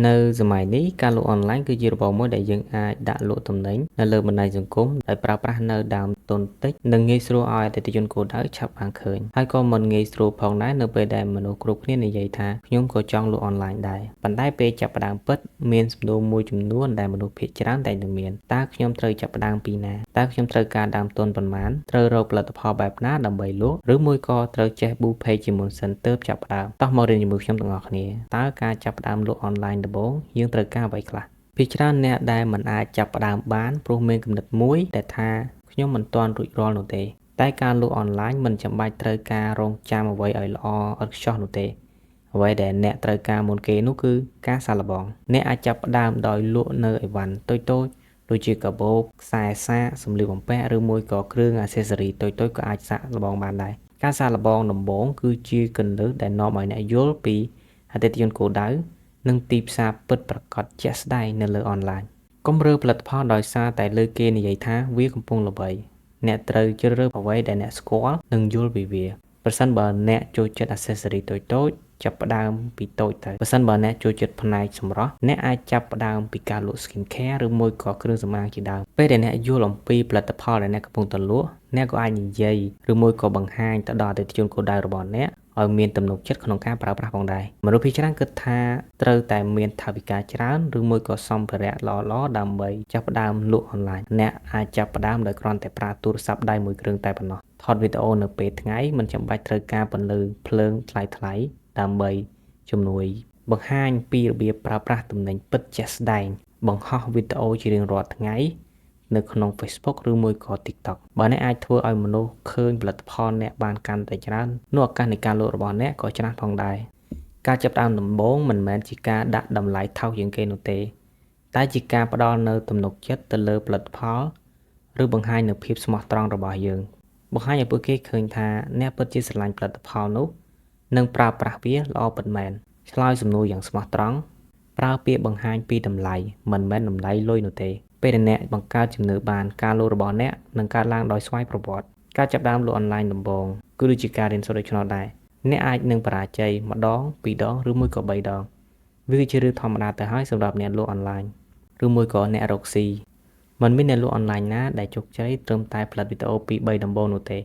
នៅសម័យនេះការលក់អនឡាញគឺជារបបមួយដែលយើងអាចដាក់លក់ទំនិញនៅលើបណ្ដាញសង្គមដោយប្រើប្រាស់នៅដើមទុនតិចនិងងាយស្រួលឲ្យអតិថិជនគោលដៅឆាប់បានឃើញហើយក៏មិនងាយស្រួលផងដែរនៅពេលដែលមនុស្សគ្រប់គ្នានិយាយថាខ្ញុំក៏ចង់លក់អនឡាញដែរប៉ុន្តែពេលចាប់ផ្ដើមពិតមានសំណួរមួយចំនួនដែលមនុស្សភាគច្រើនតែងតែមានតើខ្ញុំត្រូវចាប់ផ្ដើមពីណាតើខ្ញុំត្រូវការដើមទុនប៉ុន្មានត្រូវរកផលិតផលបែបណាដើម្បីលក់ឬមួយក៏ត្រូវចេះ Page ជាមុនសិនទើបចាប់ផ្ដើមតោះមករៀនជាមួយខ្ញុំទាំងអស់គ្នាតើការចាប់ផ្ដើមលក់អនឡាញដំបូងយើងត្រូវការអ្វីខ្លះភាគច្រើនអ្នកដែលមិនអាចចាប់ផ្ដើមបានព្រោះមានគំនិតមួយដែលថាខ្ញុំមិនទាន់រួចរាល់នោះទេតែការលក់អនឡាញមិនចាំបាច់ត្រូវការរងចាំអ្វីឲ្យល្អឥតខ្ចោះនោះទេអ្វីដែលអ្នកត្រូវការមុនគេនោះគឺការសាកល្បងអ្នកអាចចាប់ផ្ដើមដោយលក់នៅអីវ៉ាន់តូចៗដូចជាកាបូបខ្សែសាកសម្លៀកបំពាក់ឬមួយក៏គ្រឿងអាសេសរីតូចៗក៏អាចសាកល្បងបានដែរការសាកល្បងដំបូងគឺជាគន្លឹះដែលនាំឲ្យអ្នកយល់ពីអតិថិជនគោលដៅនិងទីផ្សារពិតប្រាកដជាក់ស្ដែងនៅលើអនឡាញកុំរើផលិតផលដោយសារតែលើគេនិយាយថាវាកំពុងល្បីអ្នកត្រូវជ្រើសរើសអ្វីដែលអ្នកស្គាល់និងយល់ពីវាប្រសិនបើអ្នកចូលចិត្ត accessory តូចៗចាប់ផ្ដើមពីតូចទៅប្រសិនបើអ្នកចូលចិត្តផ្នែកសម្រស់អ្នកអាចចាប់ផ្ដើមពីការលក់ skin care ឬមួយក៏គ្រឿងសម្អាងជាដើមពេលដែលអ្នកយល់អំពីផលិតផលដែលអ្នកកំពុងតែលក់អ្នកក៏អាចនិយាយឬមួយក៏បង្ហាញទៅដល់អតិថិជនគោលដៅរបស់អ្នកឲ្យមានទំនុកចិត្តក្នុងការប្រើប្រាស់ផងដែរមនុស្សភាគច្រើនគិតថាត្រូវតែមានថវិកាច្រើនឬមួយក៏សម្ភារៈល្អៗដើម្បីចាប់ផ្ដើមលក់អនឡាញអ្នកអាចចាប់ផ្ដើមដោយគ្រាន់តែប្រើទូរស័ព្ទដៃមួយគ្រឿងតែប៉ុណ្ណោះថតវីដេអូនៅពេលថ្ងៃមិនចាំបាច់ត្រូវការពន្លឺភ្លើងថ្លៃៗដើម្បីជំនួយបង្ហាញពីរបៀបប្រើប្រាស់ទំនិញពិតជាក់ស្ដែងបង្ហោះវីដេអូជារៀងរាល់ថ្ងៃនៅក្នុង Facebook ឬមួយក៏ TikTok បើអ្នកអាចធ្វើឲ្យមនុស្សឃើញផលិតផលអ្នកបានកាន់តែច្រើននោះឱកាសនៃការលក់របស់អ្នកក៏ច្រើនផងដែរការចាប់ផ្ដើមដំបូងមិនមែនជាការដាក់តម្លៃថោកជាងគេនោះទេតែជាការផ្ដល់នូវទំនុកចិត្តទៅលើផលិតផលឬបង្ហាញនូវភាពស្មោះត្រង់របស់យើងបង្ហាញឲ្យពួកគេឃើញថាអ្នកពិតជាស្រឡាញ់ផលិតផលនោះនិងប្រើប្រាស់វាល្អពិតមែនឆ្លើយសំណួរយ៉ាងស្មោះត្រង់ប្រើពាក្យបង្ហាញពីតម្លៃមិនមែនតម្លៃលុយនោះទេពេលដែលអ្នកបង្កើតជំនឿបានការលក់របស់អ្នកនឹងកើតឡើងដោយស្វ័យប្រវត្តិការចាប់ផ្ដើមលក់អនឡាញដំបូងគឺដូចជាការរៀនសូត្រដូច្នោះដែរអ្នកអាចនឹងបរាជ័យម្ដងពីរដងឬមួយក៏3ដងវាគឺជារឿងធម្មតាទៅហើយសម្រាប់អ្នកលក់អនឡាញឬមួយក៏អ្នករកស៊ីមិនមានអ្នកលក់អនឡាញណាដែលជោគជ័យត្រឹមតែផលិតវីដេអូពី3ដំបូងនោះទេ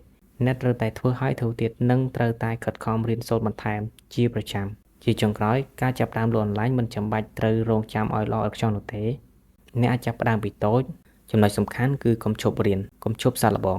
អ្នកត្រូវតែធ្វើឲ្យធ្វើទៀតនិងត្រូវតែខិតខំរៀនសូត្របន្ថែមជាប្រចាំជាចុងក្រោយការចាប់ផ្ដើមលក់អនឡាញមិនចាំបាច់ត្រូវរងចាំឲ្យល្អឥតខ្ចោះនោះទេអ្នកអាចចាប់ផ្ដើមពីតូចចំណុចសំខាន់គឺកុំឈប់រៀនកុំឈប់សាកល្បង